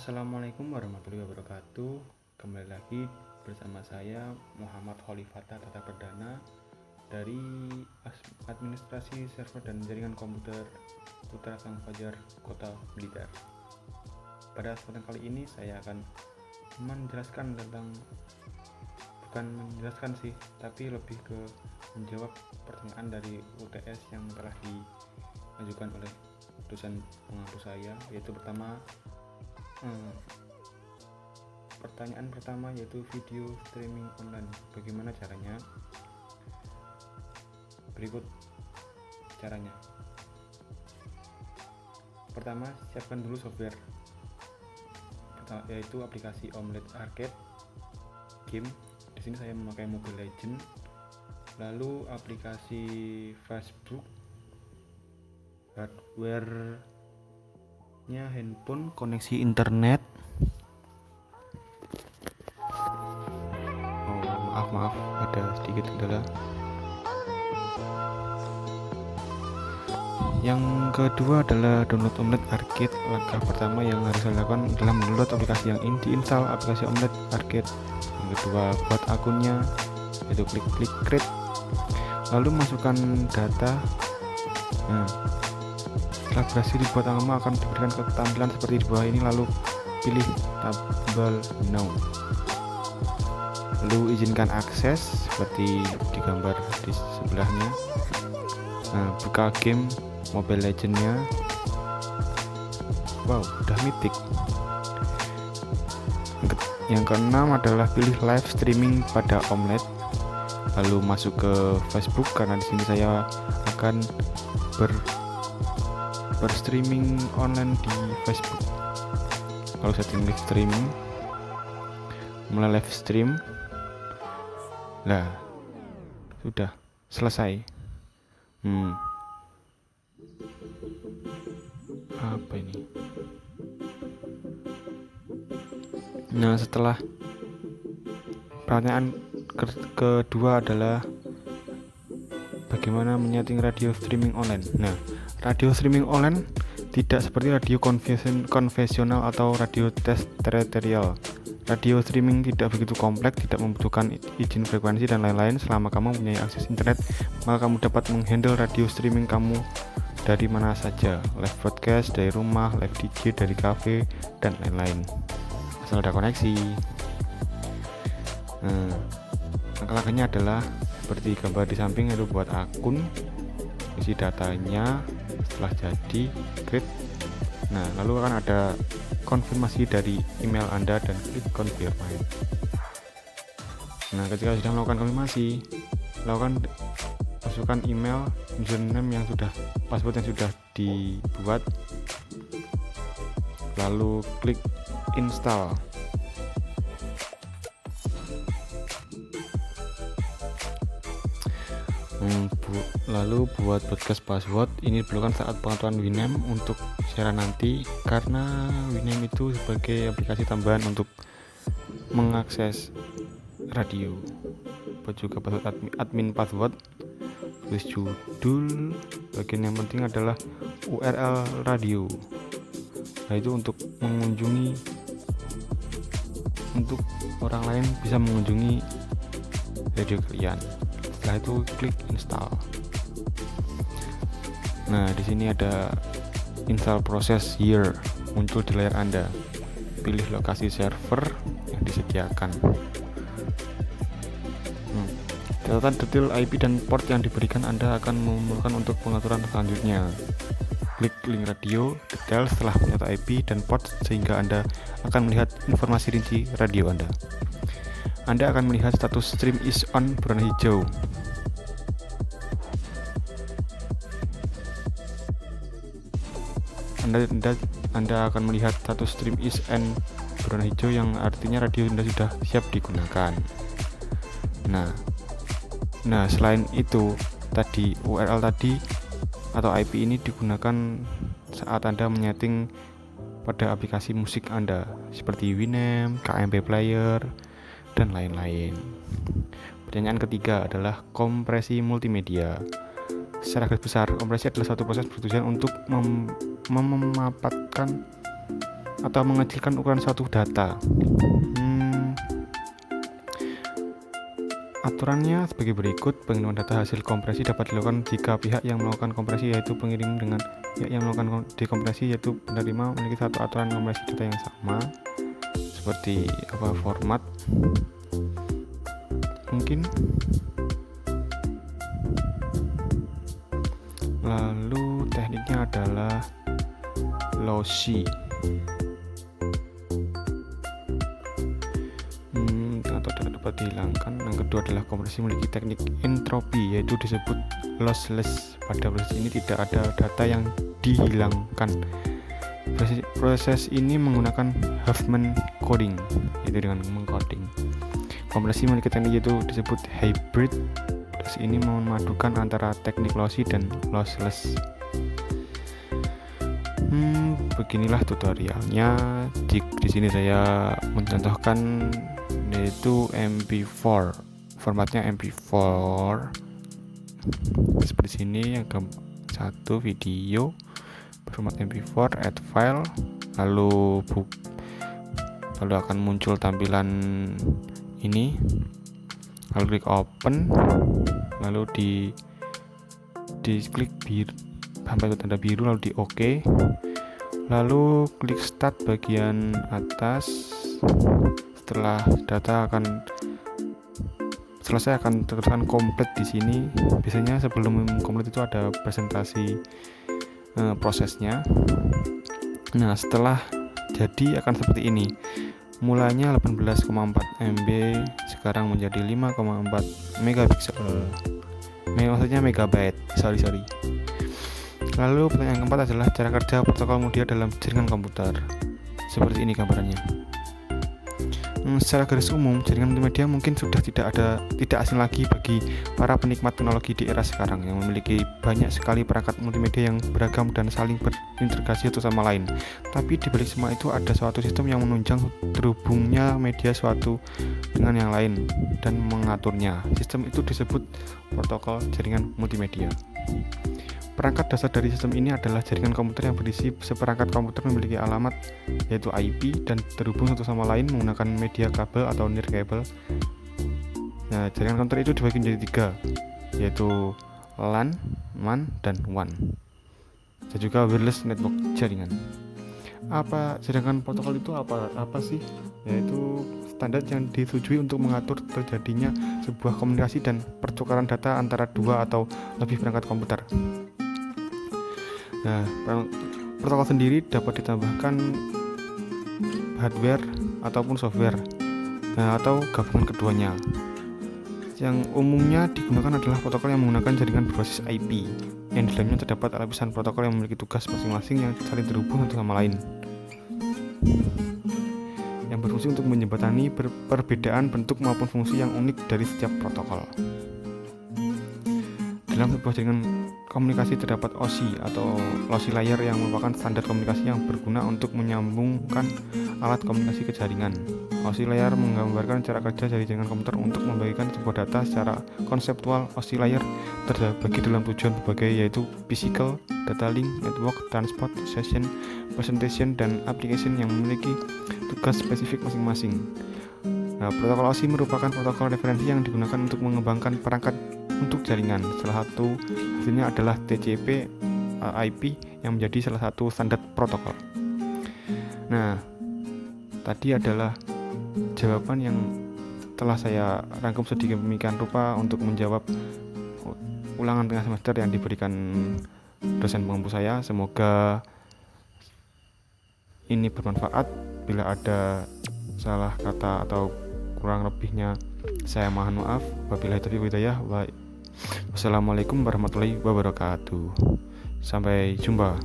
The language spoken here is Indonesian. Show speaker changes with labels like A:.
A: Assalamualaikum warahmatullahi wabarakatuh. Kembali lagi bersama saya Muhammad Khalifata Tata Perdana dari Administrasi Server dan Jaringan Komputer Putra Sang Fajar Kota Blitar. Pada kesempatan kali ini saya akan tapi lebih ke menjawab pertanyaan dari UTS yang telah diajukan oleh dosen pengampu saya, yaitu pertanyaan pertama yaitu video streaming online. Bagaimana caranya? Berikut caranya. Pertama, siapkan dulu software, yaitu aplikasi Omelet Arcade game. Di sini saya memakai Mobile Legends. Lalu aplikasi Facebook, hardware-nya handphone, koneksi internet. Maaf, ada sedikit kendala. Yang kedua adalah download Omelet Arcade. Langkah pertama yang harus dilakukan adalah mendownload aplikasi yang ini, diinstal aplikasi Omelet Arcade. Yang kedua, buat akunnya, yaitu klik create, lalu masukkan data. Setelah berhasil dibuat, kamu akan diberikan ketampilan seperti di bawah ini, lalu pilih tombol now, lalu izinkan akses seperti digambar di sebelahnya. Buka game Mobile Legends-nya. Wow, udah mythic. Yang keenam adalah pilih live streaming pada Omelet, lalu masuk ke Facebook, karena di sini saya akan berstreaming online di Facebook. Lalu setting live streaming, mulai live stream. Nah, sudah selesai. Apa ini? Nah, setelah pertanyaan kedua adalah bagaimana menyeting radio streaming online. Nah, radio streaming online tidak seperti radio konvensional atau radio terestrial. Radio streaming tidak begitu kompleks, tidak membutuhkan izin frekuensi dan lain-lain. Selama kamu mempunyai akses internet, maka kamu dapat menghandle radio streaming kamu dari mana saja, live broadcast dari rumah, live DJ dari cafe, dan lain-lain, asal ada koneksi. Langkah-langkahnya adalah seperti gambar di samping, yaitu buat akun, isi datanya, setelah jadi create. Nah, lalu akan ada konfirmasi dari email Anda dan klik confirm. Nah, ketika sudah melakukan konfirmasi, masukkan email, username password yang sudah dibuat, lalu klik install. Lalu buat broadcast password ini diperlukan saat pengaturan Winamp untuk siaran nanti, karena Winamp itu sebagai aplikasi tambahan untuk mengakses radio. Buat juga password admin password, tulis judul. Bagian yang penting adalah URL radio. Nah, itu untuk orang lain bisa mengunjungi radio kalian. Setelah itu klik install. Nah, di sini ada install proses here muncul di layar Anda. Pilih lokasi server yang disediakan. Catatan detail IP dan port yang diberikan Anda akan memerlukan untuk pengaturan selanjutnya. Klik link radio detail setelah menyata IP dan port, sehingga Anda akan melihat informasi rinci radio Anda. Anda akan melihat status stream is on berwarna hijau. Anda akan melihat status stream is on berwarna hijau, yang artinya radio Anda sudah siap digunakan. Nah, selain itu tadi, URL tadi atau IP ini digunakan saat Anda menyeting pada aplikasi musik Anda seperti Winamp, KMP Player, dan lain-lain. Pertanyaan ketiga adalah kompresi multimedia. Secara garis besar, kompresi adalah suatu proses bertujuan untuk memaparkan atau mengecilkan ukuran suatu data. Aturannya sebagai berikut. Pengiriman data hasil kompresi dapat dilakukan jika pihak yang melakukan kompresi yaitu pengirim dengan pihak yang melakukan dekompresi yaitu penerima memiliki satu aturan kompresi data yang sama. Seperti format mungkin. Lalu tekniknya adalah lossy atau dapat dihilangkan. Yang kedua adalah kompresi memiliki teknik entropi yaitu disebut lossless. Pada proses ini tidak ada data yang dihilangkan. Proses ini menggunakan Huffman coding, yaitu dengan mengcoding. Kompresi memiliki teknik yaitu disebut hybrid. Proses ini memadukan antara teknik lossy dan lossless. Beginilah tutorialnya. Di sini saya mencontohkan yaitu MP4. Formatnya MP4. Seperti sini yang satu video format MP4, add file, lalu akan muncul tampilan ini, lalu klik open, lalu di klik biru sampai tanda biru, lalu di OK, lalu klik start bagian atas. Setelah data akan selesai akan terkesan komplit di sini. Biasanya sebelum komplit itu ada presentasi prosesnya. Nah, setelah jadi akan seperti ini. Mulanya 18,4 MB, sekarang menjadi 5,4 megapiksel. Maksudnya megabyte. Sorry. Lalu pertanyaan keempat adalah cara kerja protokol media dalam jaringan komputer. Seperti ini gambarannya. Secara garis umum, jaringan multimedia mungkin sudah tidak asing lagi bagi para penikmat teknologi di era sekarang yang memiliki banyak sekali perangkat multimedia yang beragam dan saling berintegrasi satu sama lain. Tapi di balik semua itu ada suatu sistem yang menunjang terhubungnya media suatu dengan yang lain dan mengaturnya. Sistem itu disebut protokol jaringan multimedia. Perangkat dasar dari sistem ini adalah jaringan komputer yang berisi seperangkat komputer memiliki alamat yaitu IP dan terhubung satu sama lain menggunakan media kabel atau near cable. Nah, jaringan komputer itu dibagi menjadi 3, yaitu LAN, MAN, dan WAN. Dan juga wireless network jaringan. Jaringan protokol itu apa sih? Yaitu standar yang disetujui untuk mengatur terjadinya sebuah komunikasi dan pertukaran data antara dua atau lebih perangkat komputer. Nah, protokol sendiri dapat ditambahkan hardware ataupun software, atau gabungan keduanya. Yang umumnya digunakan adalah protokol yang menggunakan jaringan berbasis IP, yang di dalamnya terdapat lapisan protokol yang memiliki tugas masing-masing yang saling terhubung satu sama lain, yang berfungsi untuk menjembatani perbedaan bentuk maupun fungsi yang unik dari setiap protokol. Dalam sebuah jaringan komunikasi terdapat OSI atau lossy layer yang merupakan standar komunikasi yang berguna untuk menyambungkan alat komunikasi ke jaringan. OSI layer menggambarkan cara kerja dari jaringan komputer untuk membagikan sebuah data secara konseptual. OSI layer terbagi dalam tujuan berbagai yaitu physical, data link, network, transport, session, presentation, dan application yang memiliki tugas spesifik masing-masing. Nah, protokol OSI merupakan protokol referensi yang digunakan untuk mengembangkan perangkat untuk jaringan. Salah satu hasilnya adalah TCP IP yang menjadi salah satu standar protokol. Nah, tadi adalah jawaban yang telah saya rangkum sedemikian rupa untuk menjawab ulangan tengah semester yang diberikan dosen pengampu saya. Semoga ini bermanfaat. Bila ada salah kata atau kurang lebihnya saya mohon maaf. Wabillahi taufiq wal hidayah. Wassalamualaikum warahmatullahi wabarakatuh. Sampai jumpa.